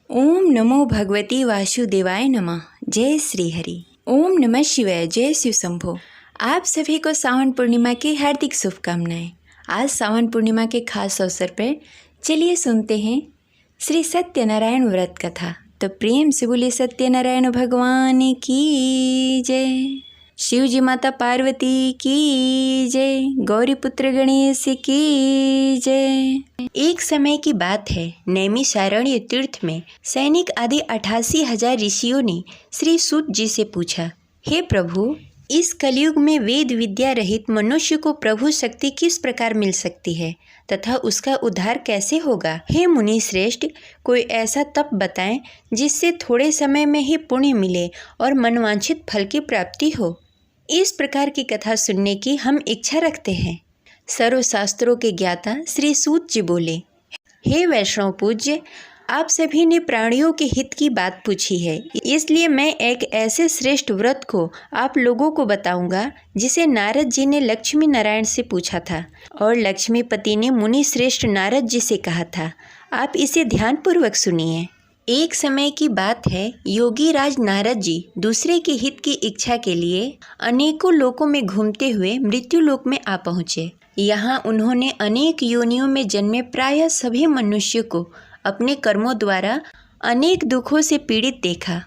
ओम नमो भगवती वासुदेवाय नमः। जय श्री हरि। ओम नमः शिवाय। जय शिव शंभो। आप सभी को सावन पूर्णिमा की हार्दिक शुभकामनाएं। आज सावन पूर्णिमा के खास अवसर पर चलिए सुनते हैं श्री सत्यनारायण व्रत कथा। तो प्रेम से बोलिए सत्यनारायण भगवान की जय। शिव जी माता पार्वती की जय। गौरी पुत्र गणेश की जय। एक समय की बात है, नैमिषारण्य तीर्थ में सैनिक आदि 88,000 ऋषियों ने श्री सूत जी से पूछा, हे प्रभु, इस कलयुग में वेद विद्या रहित मनुष्य को प्रभु शक्ति किस प्रकार मिल सकती है तथा उसका उद्धार कैसे होगा? हे मुनि श्रेष्ठ, कोई ऐसा तप बताएं जिससे थोड़े समय में ही पुण्य मिले और मनवांछित फल की प्राप्ति हो। इस प्रकार की कथा सुनने की हम इच्छा रखते हैं। सर्वशास्त्रों के ज्ञाता श्री सूत जी बोले, हे वैष्णव पूज्य, आप सभी ने प्राणियों के हित की बात पूछी है, इसलिए मैं एक ऐसे श्रेष्ठ व्रत को आप लोगों को बताऊंगा जिसे नारद जी ने लक्ष्मी नारायण से पूछा था और लक्ष्मीपति ने मुनि श्रेष्ठ नारद जी से कहा था। आप इसे ध्यानपूर्वक सुनिए। एक समय की बात है, योगी राज नारद जी दूसरे के हित की इच्छा के लिए अनेकों लोकों में घूमते हुए मृत्यु लोक में आ पहुँचे। यहाँ उन्होंने अनेक योनियों में जन्मे प्रायः सभी मनुष्य को अपने कर्मों द्वारा अनेक दुखों से पीड़ित देखा।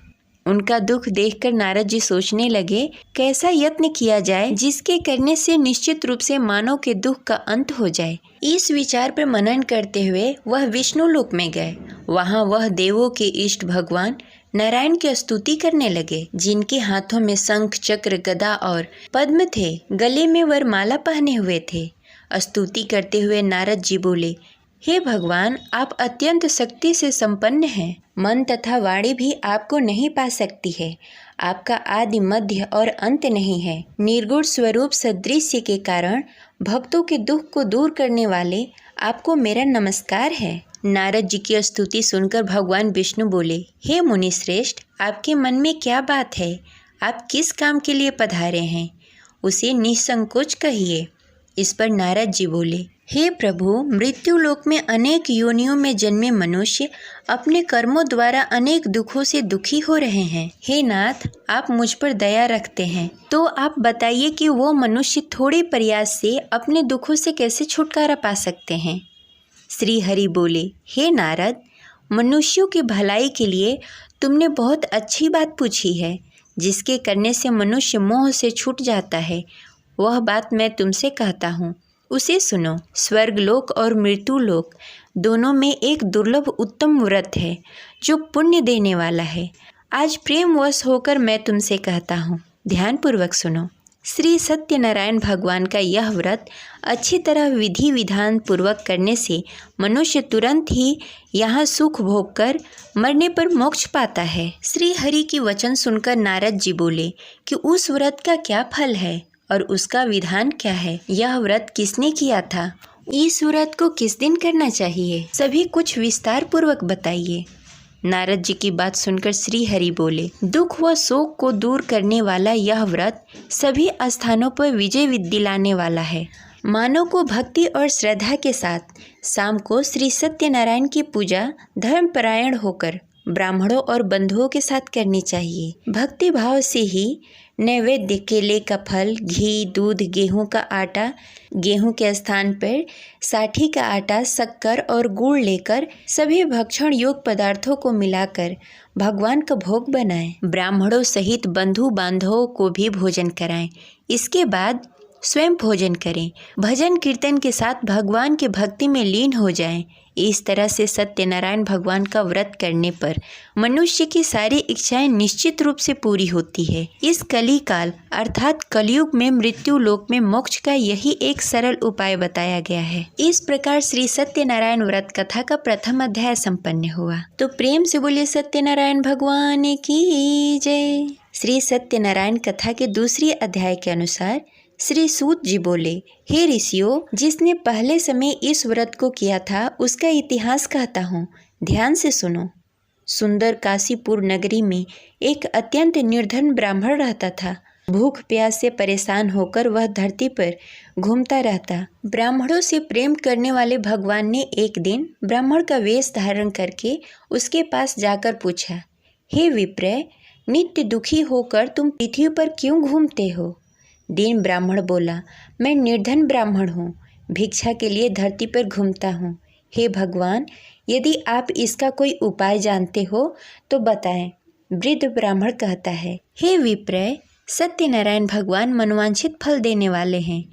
उनका दुख देखकर नारद जी सोचने लगे, कैसा यत्न किया जाए जिसके करने से निश्चित रूप से मानव के दुख का अंत हो जाए। इस विचार पर मनन करते हुए वह विष्णु लोक में गए। वहाँ वह देवों के इष्ट भगवान नारायण की स्तुति करने लगे, जिनके हाथों में शंख चक्र गदा और पद्म थे। गले में वरमाला पहने हुए थे। स्तुति करते हुए नारद जी बोले, हे भगवान, आप अत्यंत शक्ति से संपन्न हैं। मन तथा वाणी भी आपको नहीं पा सकती है। आपका आदि मध्य और अंत नहीं है। निर्गुण स्वरूप सदृश्य के कारण भक्तों के दुख को दूर करने वाले आपको मेरा नमस्कार है। नारद जी की स्तुति सुनकर भगवान विष्णु बोले, हे मुनि श्रेष्ठ, आपके मन में क्या बात है? आप किस काम के लिए पधारे हैं? उसे निसंकोच कहिए। इस पर नारद जी बोले, हे प्रभु, मृत्यु लोक में अनेक योनियों में जन्मे मनुष्य अपने कर्मों द्वारा अनेक दुखों से दुखी हो रहे हैं। हे नाथ, आप मुझ पर दया रखते हैं, तो आप बताइए कि वो मनुष्य थोड़े प्रयास से अपने दुखों से कैसे छुटकारा पा सकते हैं। श्री हरि बोले, हे नारद, मनुष्यों की भलाई के लिए तुमने बहुत अच्छी बात पूछी है। जिसके करने से मनुष्य मोह से छूट जाता है, वह बात मैं तुमसे कहता हूँ, उसे सुनो। स्वर्गलोक और मृत्युलोक दोनों में एक दुर्लभ उत्तम व्रत है जो पुण्य देने वाला है। आज प्रेमवश होकर मैं तुमसे कहता हूँ, ध्यानपूर्वक सुनो। श्री सत्यनारायण भगवान का यह व्रत अच्छी तरह विधि विधान पूर्वक करने से मनुष्य तुरंत ही यहाँ सुख भोग कर मरने पर मोक्ष पाता है। श्री हरि की वचन सुनकर नारद जी बोले कि उस व्रत का क्या फल है और उसका विधान क्या है? यह व्रत किसने किया था? इस व्रत को किस दिन करना चाहिए? सभी कुछ विस्तार पूर्वक बताइए। नारद जी की बात सुनकर श्री हरि बोले, दुख व शोक को दूर करने वाला यह व्रत सभी स्थानों पर विजय दिलाने वाला है। मानव को भक्ति और श्रद्धा के साथ शाम को श्री सत्यनारायण की पूजा धर्मपरायण होकर ब्राह्मणों और बंधुओं के साथ करनी चाहिए। भक्ति भाव से ही नैवेद्य केले का फल, घी, दूध, गेहूं का आटा, गेहूं के स्थान पर साठी का आटा, शक्कर और गुड़ लेकर सभी भक्षण योग्य पदार्थों को मिलाकर भगवान का भोग बनाएं। ब्राह्मणों सहित बंधु बांधवों को भी भोजन कराएं। इसके बाद स्वयं भोजन करें। भजन कीर्तन के साथ भगवान के भक्ति में लीन हो जाएं। इस तरह से सत्यनारायण भगवान का व्रत करने पर मनुष्य की सारी इच्छाएं निश्चित रूप से पूरी होती है। इस कली काल अर्थात कलयुग में मृत्यु लोक में मोक्ष का यही एक सरल उपाय बताया गया है। इस प्रकार श्री सत्यनारायण व्रत कथा का प्रथम अध्याय संपन्न हुआ। तो प्रेम से बोलिए सत्यनारायण भगवान की जय। श्री सत्यनारायण कथा के दूसरी अध्याय के अनुसार श्री सूत जी बोले, हे ऋषियों, जिसने पहले समय इस व्रत को किया था उसका इतिहास कहता हूँ, ध्यान से सुनो। सुंदर काशीपुर नगरी में एक अत्यंत निर्धन ब्राह्मण रहता था। भूख प्यास से परेशान होकर वह धरती पर घूमता रहता। ब्राह्मणों से प्रेम करने वाले भगवान ने एक दिन ब्राह्मण का वेश धारण करके उसके पास जाकर पूछा, हे विप्र, नित्य दुखी होकर तुम पृथ्वी पर क्यों घूमते हो? दीन ब्राह्मण बोला, मैं निर्धन ब्राह्मण हूँ, भिक्षा के लिए धरती पर घूमता हूँ। हे भगवान, यदि आप इसका कोई उपाय जानते हो तो बताएं। वृद्ध ब्राह्मण कहता है, हे विप्र, सत्यनारायण भगवान मनोवांछित फल देने वाले हैं,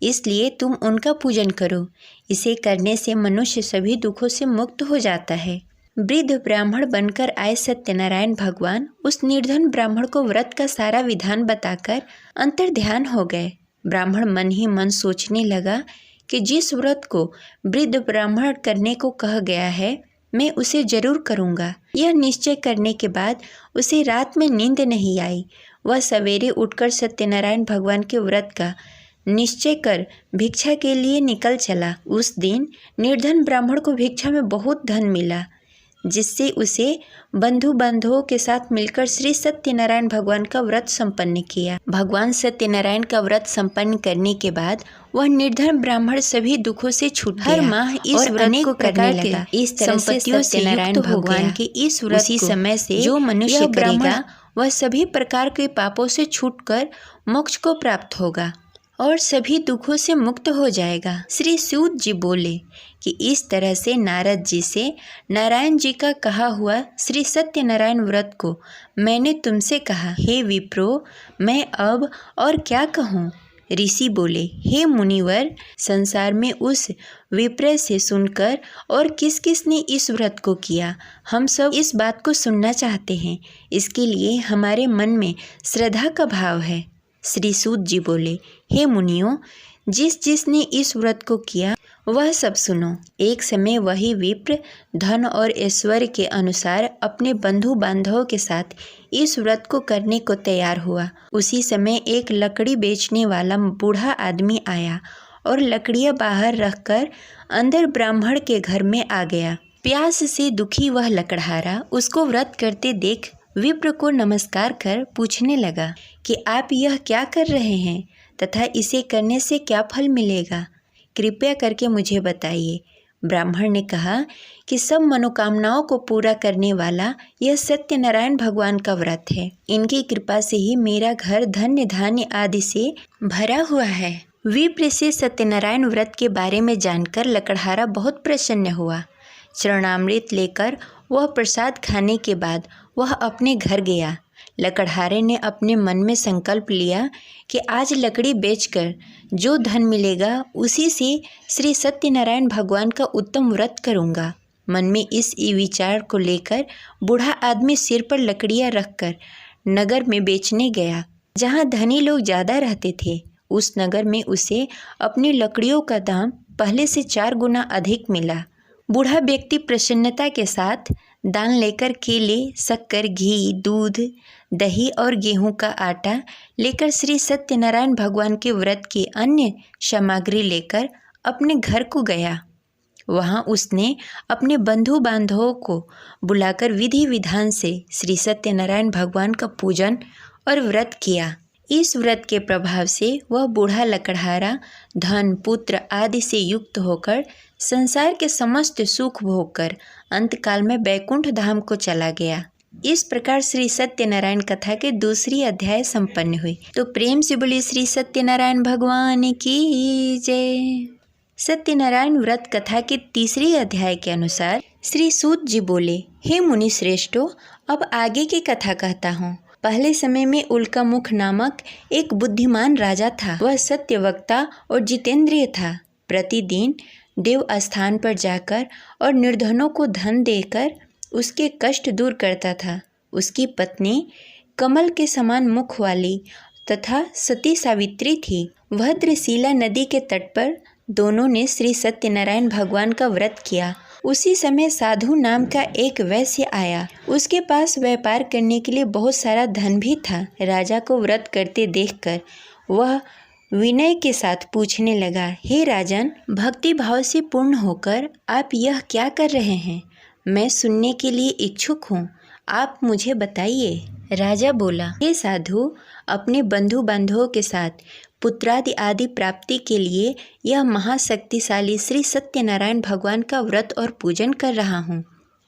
इसलिए तुम उनका पूजन करो। इसे करने से मनुष्य सभी दुखों से मुक्त हो जाता है। वृद्ध ब्राह्मण बनकर आए सत्यनारायण भगवान उस निर्धन ब्राह्मण को व्रत का सारा विधान बताकर अंतर्ध्यान हो गए। ब्राह्मण मन ही मन सोचने लगा कि जिस व्रत को वृद्ध ब्राह्मण करने को कहा गया है, मैं उसे जरूर करूँगा। यह निश्चय करने के बाद उसे रात में नींद नहीं आई। वह सवेरे उठकर सत्यनारायण भगवान के व्रत का निश्चय कर भिक्षा के लिए निकल चला। उस दिन निर्धन ब्राह्मण को भिक्षा में बहुत धन मिला, जिससे उसे बंधु बांधवों के साथ मिलकर श्री सत्यनारायण भगवान का व्रत संपन्न किया। भगवान सत्यनारायण का व्रत संपन्न करने के बाद वह निर्धन ब्राह्मण सभी दुखों से छूट गया। हर माह इस व्रत को करने लगा। इस तरह से सत्यनारायण भगवान के इस व्रत को समय से जो मनुष्य करेगा वह सभी प्रकार के पापों से छूटकर मोक्ष को प्राप्त होगा और सभी दुखों से मुक्त हो जाएगा। श्री सूत जी बोले कि इस तरह से नारद जी से नारायण जी का कहा हुआ श्री सत्यनारायण व्रत को मैंने तुमसे कहा। हे विप्रो, मैं अब और क्या कहूँ? ऋषि बोले, हे मुनिवर, संसार में उस विप्र से सुनकर और किस किस ने इस व्रत को किया, हम सब इस बात को सुनना चाहते हैं। इसके लिए हमारे मन में श्रद्धा का भाव है। श्री सूत जी बोले, हे मुनियों, जिस ने इस व्रत को किया वह सब सुनो। एक समय वही विप्र धन और ऐश्वर्य के अनुसार अपने बंधु बांधवों के साथ इस व्रत को करने को तैयार हुआ। उसी समय एक लकड़ी बेचने वाला बूढ़ा आदमी आया और लकड़ियां बाहर रखकर अंदर ब्राह्मण के घर में आ गया। प्यास से दुखी वह लकड़हारा उसको व्रत करते देख विप्र को नमस्कार कर पूछने लगा कि आप यह क्या कर रहे हैं तथा इसे करने से क्या फल मिलेगा, कृपया करके मुझे बताइए। ब्राह्मण ने कहा कि सब मनोकामनाओं को पूरा करने वाला यह सत्यनारायण भगवान का व्रत है। इनकी कृपा से ही मेरा घर धन्य धान्य आदि से भरा हुआ है। विप्र से सत्यनारायण व्रत के बारे में जानकर लकड़हारा बहुत प्रसन्न हुआ। चरणामृत लेकर वह प्रसाद खाने के बाद वह अपने घर गया। लकड़हारे ने अपने मन में संकल्प लिया कि आज लकड़ी बेचकर जो धन मिलेगा उसी से श्री सत्यनारायण भगवान का उत्तम व्रत करूँगा। मन में इस विचार को लेकर बूढ़ा आदमी सिर पर लकड़ियाँ रखकर नगर में बेचने गया। जहाँ धनी लोग ज़्यादा रहते थे, उस नगर में उसे अपनी लकड़ियों का दाम पहले से 4 गुना अधिक मिला। बूढ़ा व्यक्ति प्रसन्नता के साथ दान लेकर केले, शक्कर, घी, दूध, दही और गेहूं का आटा लेकर श्री सत्यनारायण भगवान के व्रत की अन्य सामग्री लेकर अपने घर को गया। वहां उसने अपने बंधु बांधवों को बुलाकर विधि विधान से श्री सत्यनारायण भगवान का पूजन और व्रत किया। इस व्रत के प्रभाव से वह बूढ़ा लकड़हारा धन, पुत्र आदि से युक्त होकर संसार के समस्त सुख भोगकर अंतकाल में बैकुंठ धाम को चला गया। इस प्रकार श्री सत्यनारायण कथा के दूसरी अध्याय संपन्न हुई। तो प्रेम से बोली श्री सत्यनारायण भगवान की जय। सत्यनारायण व्रत कथा के तीसरी अध्याय के अनुसार श्री सूत जी बोले, हे मुनि श्रेष्ठों, अब आगे की कथा कहता हूँ। पहले समय में उल्कामुख नामक एक बुद्धिमान राजा था। वह सत्यवक्ता और जितेंद्रिय था। प्रतिदिन देव स्थान पर जाकर और निर्धनों को धन देकर उसके कष्ट दूर करता था। उसकी पत्नी कमल के समान मुख वाली तथा सती सावित्री थी। भद्रशिला नदी के तट पर दोनों ने श्री सत्यनारायण भगवान का व्रत किया। उसी समय साधु नाम का एक वैश्य आया। उसके पास व्यापार करने के लिए बहुत सारा धन भी था। राजा को व्रत करते देखकर वह विनय के साथ पूछने लगा, हे राजन, भक्ति भाव से पूर्ण होकर आप यह क्या कर रहे हैं? मैं सुनने के लिए इच्छुक हूँ। आप मुझे बताइए। राजा बोला, हे साधु, अपने बंधु बांधवों के साथ पुत्रादि आदि प्राप्ति के लिए यह महाशक्तिशाली श्री सत्यनारायण भगवान का व्रत और पूजन कर रहा हूँ।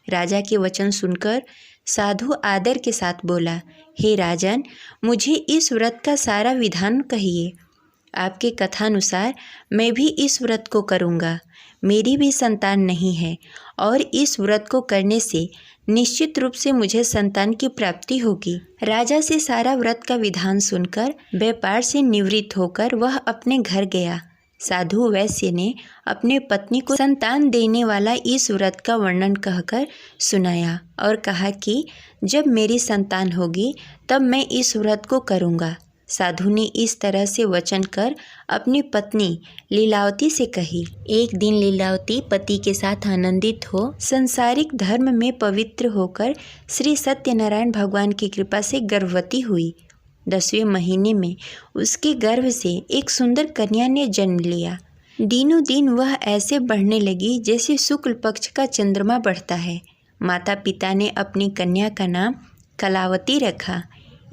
राजा के वचन सुनकर साधु आदर के साथ बोला, हे राजन, मुझे इस व्रत का सारा विधान कहिए। आपके कथानुसार मैं भी इस व्रत को करूँगा। मेरी भी संतान नहीं है और इस व्रत को करने से निश्चित रूप से मुझे संतान की प्राप्ति होगी। राजा से सारा व्रत का विधान सुनकर व्यापार से निवृत्त होकर वह अपने घर गया। साधु वैश्य ने अपने पत्नी को संतान देने वाला इस व्रत का वर्णन कहकर सुनाया और कहा कि जब मेरी संतान होगी तब मैं इस व्रत को करूँगा। साधु ने इस तरह से वचन कर अपनी पत्नी लीलावती से कही। एक दिन लीलावती पति के साथ आनंदित हो संसारिक धर्म में पवित्र होकर श्री सत्यनारायण भगवान की कृपा से गर्भवती हुई। 10वें महीने में उसके गर्भ से एक सुंदर कन्या ने जन्म लिया। दिनों दिन वह ऐसे बढ़ने लगी जैसे शुक्ल पक्ष का चंद्रमा बढ़ता है। माता पिता ने अपनी कन्या का नाम कलावती रखा।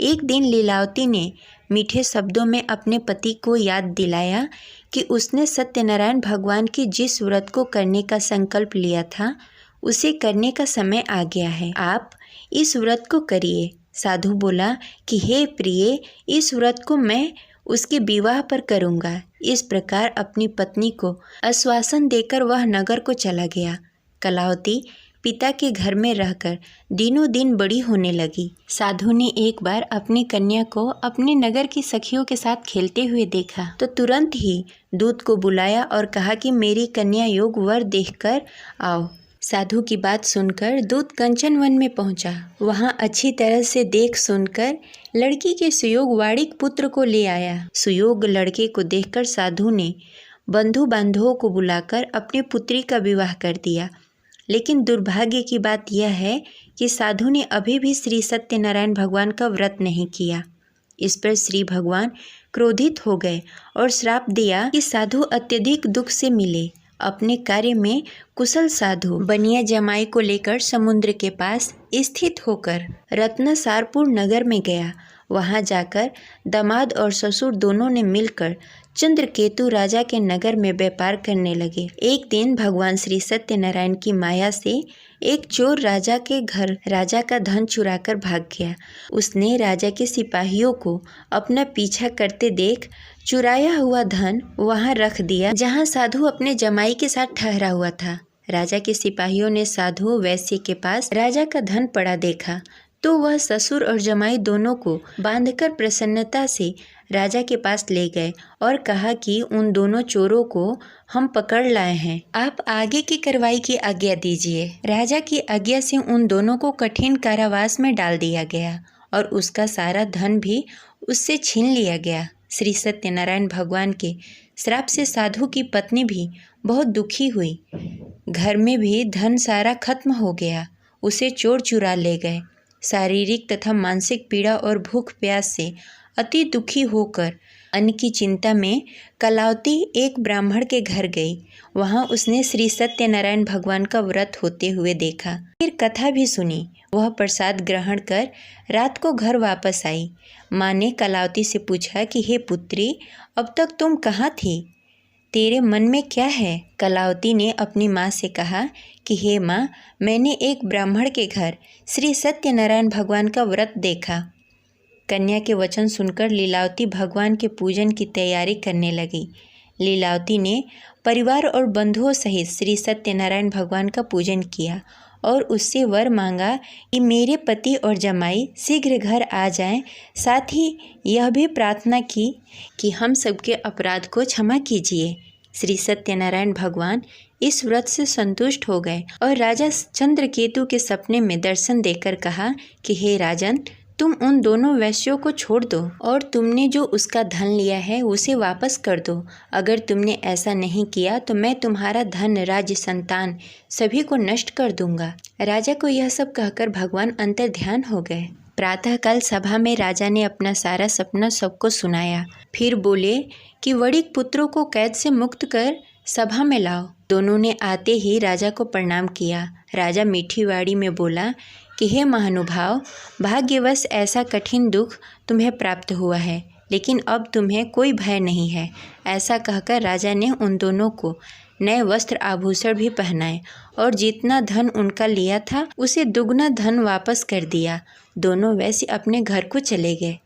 एक दिन लीलावती ने मीठे शब्दों में अपने पति को याद दिलाया कि उसने सत्यनारायण भगवान की जिस व्रत को करने का संकल्प लिया था उसे करने का समय आ गया है। आप इस व्रत को करिए। साधु बोला कि हे प्रिय, इस व्रत को मैं उसके विवाह पर करूँगा। इस प्रकार अपनी पत्नी को आश्वासन देकर वह नगर को चला गया। कलावती पिता के घर में रहकर दिनों दिन बड़ी होने लगी। साधु ने एक बार अपनी कन्या को अपने नगर की सखियों के साथ खेलते हुए देखा तो तुरंत ही दूत को बुलाया और कहा कि मेरी कन्या योग वर देखकर आओ। साधु की बात सुनकर दूत कंचन वन में पहुंचा। वहां अच्छी तरह से देख सुनकर लड़की के सुयोग वाड़िक पुत्र को ले आया। सुयोग लड़के को देखकर साधु ने बंधु बांधवों को बुलाकर अपनी पुत्री का विवाह कर दिया। लेकिन दुर्भाग्य की बात यह है कि साधु ने अभी भी श्री सत्यनारायण भगवान का व्रत नहीं किया। इस पर श्री भगवान क्रोधित हो गए और श्राप दिया कि साधु अत्यधिक दुख से मिले। अपने कार्य में कुशल साधु बनिया जमाई को लेकर समुद्र के पास स्थित होकर रत्नसारपुर नगर में गया। वहां जाकर दामाद और ससुर दोनों ने मिलकर चंद्रकेतु राजा के नगर में व्यापार करने लगे। एक दिन भगवान श्री सत्यनारायण की माया से एक चोर राजा के घर राजा का धन चुराकर भाग गया। उसने राजा के सिपाहियों को अपना पीछा करते देख चुराया हुआ धन वहां रख दिया जहां साधु अपने जमाई के साथ ठहरा हुआ था। राजा के सिपाहियों ने साधु वैश्य के पास राजा का धन पड़ा देखा तो वह ससुर और जमाई दोनों को बांधकर प्रसन्नता से राजा के पास ले गए और कहा कि उन दोनों चोरों को हम पकड़ लाए हैं, आप आगे की कार्रवाई की आज्ञा दीजिए। राजा की आज्ञा से उन दोनों को कठिन कारावास में डाल दिया गया और उसका सारा धन भी उससे छीन लिया गया। श्री सत्यनारायण भगवान के श्राप से साधु की पत्नी भी बहुत दुखी हुई। घर में भी धन सारा खत्म हो गया। उसे चोर चुरा ले गए। शारीरिक तथा मानसिक पीड़ा और भूख प्यास से अति दुखी होकर अन्न की चिंता में कलावती एक ब्राह्मण के घर गई। वहां उसने श्री सत्यनारायण भगवान का व्रत होते हुए देखा। फिर कथा भी सुनी। वह प्रसाद ग्रहण कर रात को घर वापस आई। माँ ने कलावती से पूछा कि हे पुत्री, अब तक तुम कहाँ थी? तेरे मन में क्या है? कलावती ने अपनी माँ से कहा कि हे माँ, मैंने एक ब्राह्मण के घर श्री सत्यनारायण भगवान का व्रत देखा। कन्या के वचन सुनकर लीलावती भगवान के पूजन की तैयारी करने लगी। लीलावती ने परिवार और बंधुओं सहित श्री सत्यनारायण भगवान का पूजन किया और उससे वर मांगा कि मेरे पति और जमाई शीघ्र घर आ जाएं। साथ ही यह भी प्रार्थना की कि हम सबके अपराध को क्षमा कीजिए। श्री सत्यनारायण भगवान इस व्रत से संतुष्ट हो गए और राजा चंद्रकेतु के सपने में दर्शन देकर कहा कि हे राजन, तुम उन दोनों वैश्यों को छोड़ दो और तुमने जो उसका धन लिया है उसे वापस कर दो। अगर तुमने ऐसा नहीं किया तो मैं तुम्हारा धन, राज्य, संतान सभी को नष्ट कर दूंगा। राजा को यह सब कहकर भगवान अंतर ध्यान हो गए। प्रातःकाल सभा में राजा ने अपना सारा सपना सबको सुनाया। फिर बोले कि वड़िक पुत्रों को कैद से मुक्त कर सभा में लाओ। दोनों ने आते ही राजा को प्रणाम किया। राजा मीठी वाणी में बोला कि हे महानुभाव, भाग्यवश ऐसा कठिन दुख तुम्हें प्राप्त हुआ है, लेकिन अब तुम्हें कोई भय नहीं है। ऐसा कहकर राजा ने उन दोनों को नए वस्त्र आभूषण भी पहनाए और जितना धन उनका लिया था उसे दुगना धन वापस कर दिया। दोनों वैसे अपने घर को चले गए।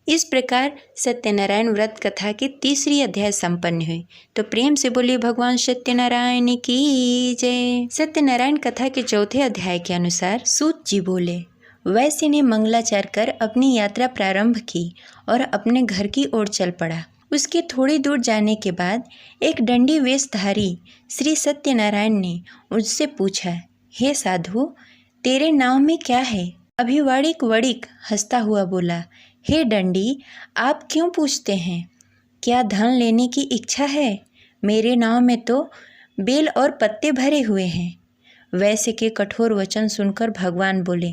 इस प्रकार सत्यनारायण व्रत कथा की तीसरी अध्याय संपन्न हुई। तो प्रेम से बोलिए भगवान सत्यनारायण की जय। सत्यनारायण कथा के चौथे अध्याय के अनुसार सूत जी बोले, वैश्य ने मंगलाचार कर अपनी यात्रा प्रारंभ की और अपने घर की ओर चल पड़ा। उसके थोड़ी दूर जाने के बाद एक दंडी वेशधारी श्री सत्यनारायण ने उससे पूछा, हे साधु, तेरे नाव में क्या है? अभिवाड़िक वड़िक हंसता हुआ बोला, हे दंडी, आप क्यों पूछते हैं? क्या धन लेने की इच्छा है? मेरे नाव में तो बेल और पत्ते भरे हुए हैं। वैश्य के कठोर वचन सुनकर भगवान बोले,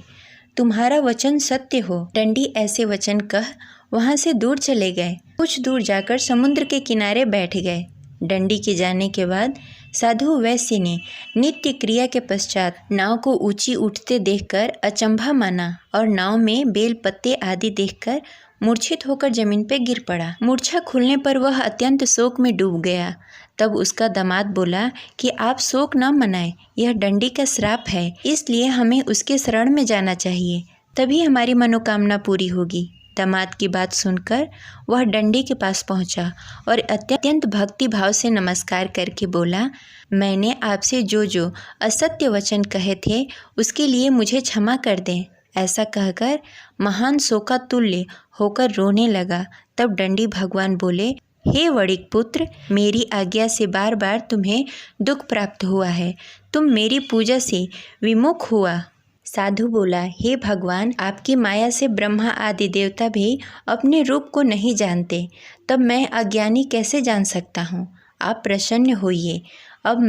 तुम्हारा वचन सत्य हो। दंडी ऐसे वचन कह वहाँ से दूर चले गए। कुछ दूर जाकर समुद्र के किनारे बैठ गए। दंडी के जाने के बाद साधु वैश्य ने नित्य क्रिया के पश्चात नाव को ऊंची उठते देखकर अचंभा माना और नाव में बेल पत्ते आदि देखकर मूर्छित होकर जमीन पर गिर पड़ा। मूर्छा खुलने पर वह अत्यंत शोक में डूब गया। तब उसका दामाद बोला कि आप शोक न मनाएं, यह दंडी का श्राप है, इसलिए हमें उसके शरण में जाना चाहिए, तभी हमारी मनोकामना पूरी होगी। दामाद की बात सुनकर वह दंडी के पास पहुंचा और अत्यंत भक्ति भाव से नमस्कार करके बोला, मैंने आपसे जो असत्य वचन कहे थे उसके लिए मुझे क्षमा कर दें। ऐसा कहकर महान शोकातुल्य होकर रोने लगा। तब दंडी भगवान बोले, हे वड़िक पुत्र, मेरी आज्ञा से बार बार तुम्हें दुख प्राप्त हुआ है, तुम मेरी पूजा से विमुख हुआ। साधु बोला, हे भगवान, आपकी माया से ब्रह्मा आदि देवता भी अपने रूप को नहीं जानते, तब मैं अज्ञानी कैसे जान सकता हूँ? आप प्रसन्न होइए। अब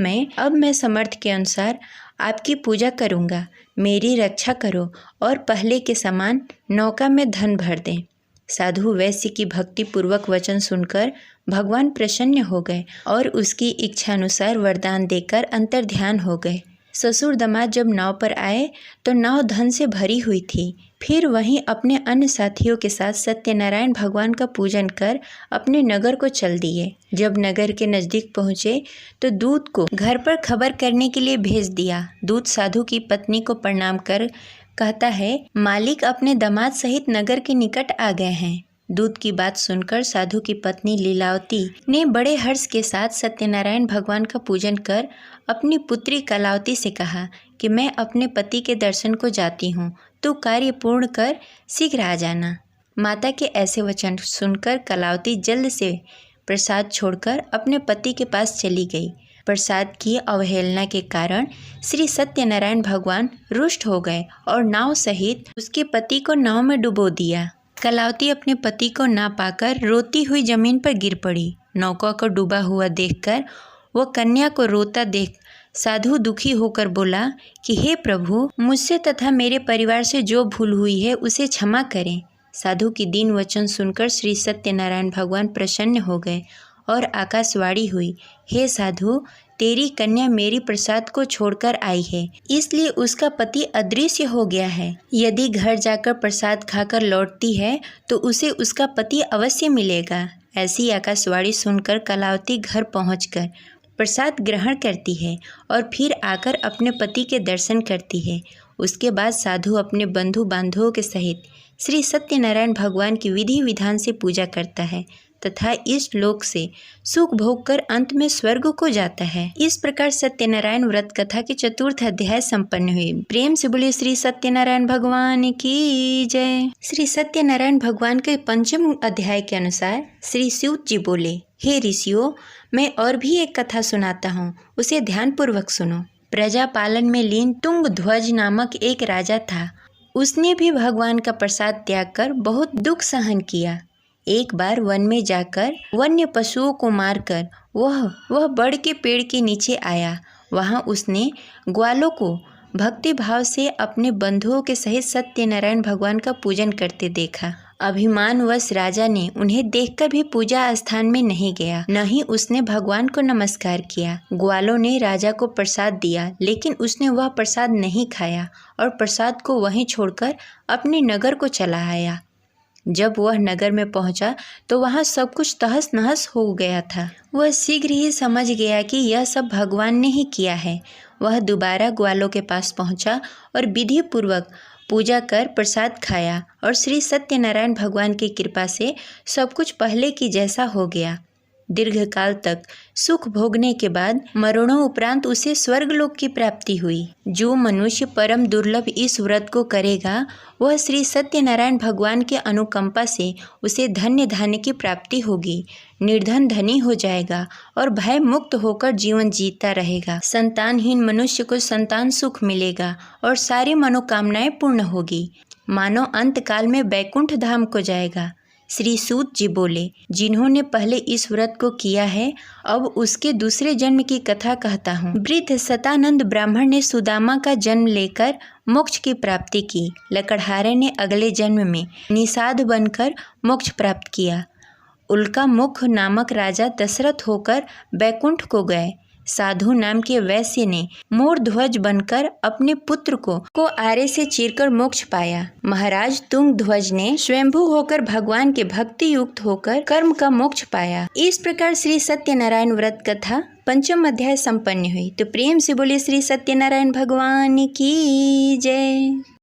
मैं समर्थ के अनुसार आपकी पूजा करूँगा। मेरी रक्षा करो और पहले के समान नौका में धन भर दें। साधु वैश्य की भक्ति पूर्वक वचन सुनकर भगवान प्रसन्न हो गए और उसकी इच्छानुसार वरदान देकर अंतर्ध्यान हो गए। ससुर दामाद जब नाव पर आए तो नाव धन से भरी हुई थी। फिर वहीं अपने अन्य साथियों के साथ सत्यनारायण भगवान का पूजन कर अपने नगर को चल दिए। जब नगर के नज़दीक पहुँचे तो दूत को घर पर खबर करने के लिए भेज दिया। दूत साधु की पत्नी को प्रणाम कर कहता है, मालिक अपने दामाद सहित नगर के निकट आ गए हैं। दूत की बात सुनकर साधु की पत्नी लीलावती ने बड़े हर्ष के साथ सत्यनारायण भगवान का पूजन कर अपनी पुत्री कलावती से कहा कि मैं अपने पति के दर्शन को जाती हूँ, तू कार्य पूर्ण कर शीघ्र आ जाना। माता के ऐसे वचन सुनकर कलावती जल्द से प्रसाद छोड़कर अपने पति के पास चली गई। प्रसाद की अवहेलना के कारण श्री सत्यनारायण भगवान रुष्ट हो गए और नाव सहित उसके पति को नाव में डुबो दिया। कलावती अपने पति को ना पाकर रोती हुई जमीन पर गिर पड़ी। नौका को डूबा हुआ देखकर वह कन्या को रोता देख साधु दुखी होकर बोला कि हे प्रभु, मुझसे तथा मेरे परिवार से जो भूल हुई है उसे क्षमा करें। साधु की दीन वचन सुनकर श्री सत्यनारायण भगवान प्रसन्न हो गए और आकाशवाणी हुई, हे साधु, तेरी कन्या मेरी प्रसाद को छोड़कर आई है, इसलिए उसका पति अदृश्य हो गया है। यदि घर जाकर प्रसाद खाकर लौटती है तो उसे उसका पति अवश्य मिलेगा। ऐसी आकाशवाणी सुनकर कलावती घर पहुंचकर प्रसाद ग्रहण करती है और फिर आकर अपने पति के दर्शन करती है। उसके बाद साधु अपने बंधु बांधवों के सहित श्री सत्यनारायण भगवान की विधि विधान से पूजा करता है तथा इस लोक से सुख भोग कर अंत में स्वर्ग को जाता है। इस प्रकार सत्यनारायण व्रत कथा की चतुर्थ अध्याय संपन्न हुई। प्रेम से बोले श्री सत्यनारायण भगवान की जय। श्री सत्यनारायण भगवान के पंचम अध्याय के अनुसार श्री सूत जी बोले, हे ऋषियों, मैं और भी एक कथा सुनाता हूँ, उसे ध्यान पूर्वक सुनो। प्रजा पालन में लीन तुंग ध्वज नामक एक राजा था। उसने भी भगवान का प्रसाद त्याग कर बहुत दुख सहन किया। एक बार वन में जाकर वन्य पशुओं को मारकर वह बड़ के पेड़ के नीचे आया। वहाँ उसने ग्वालों को भक्ति भाव से अपने बंधुओं के सहित सत्यनारायण भगवान का पूजन करते देखा अभिमानवश राजा ने उन्हें देखकर भी पूजा स्थान में नहीं गया, न ही उसने भगवान को नमस्कार किया। ग्वालों ने राजा को प्रसाद दिया, लेकिन उसने वह प्रसाद नहीं खाया और प्रसाद को वहीं छोड़कर अपने नगर को चला आया। जब वह नगर में पहुंचा तो वहां सब कुछ तहस नहस हो गया था। वह शीघ्र ही समझ गया कि यह सब भगवान ने ही किया है। वह दोबारा ग्वालों के पास पहुंचा और विधि पूर्वक पूजा कर प्रसाद खाया और श्री सत्यनारायण भगवान की कृपा से सब कुछ पहले की जैसा हो गया। दीर्घकाल तक सुख भोगने के बाद मरणों उपरांत उसे स्वर्गलोक की प्राप्ति हुई। जो मनुष्य परम दुर्लभ इस व्रत को करेगा, वह श्री सत्यनारायण भगवान के अनुकंपा से उसे धन्य धान्य की प्राप्ति होगी, निर्धन धनी हो जाएगा और भय मुक्त होकर जीवन जीता रहेगा। संतानहीन मनुष्य को संतान सुख मिलेगा और सारी मनोकामनाएं पूर्ण होगी। मानव अंत काल में बैकुंठ धाम को जाएगा। श्री सूत जी बोले, जिन्होंने पहले इस व्रत को किया है, अब उसके दूसरे जन्म की कथा कहता हूँ। वृद्ध सतानंद ब्राह्मण ने सुदामा का जन्म लेकर मोक्ष की प्राप्ति की। लकड़हारे ने अगले जन्म में निषाद बनकर मोक्ष प्राप्त किया। उल्का मुख नामक राजा दशरथ होकर बैकुंठ को गए। साधु नाम के वैश्य ने मोर ध्वज बनकर अपने पुत्र को आरे से चीरकर मोक्ष पाया। महाराज तुंग ध्वज ने स्वयंभू होकर भगवान के भक्ति युक्त होकर कर्म का मोक्ष पाया। इस प्रकार श्री सत्यनारायण व्रत कथा पंचम अध्याय संपन्न हुई। तो प्रेम से बोले श्री सत्यनारायण भगवान की जय।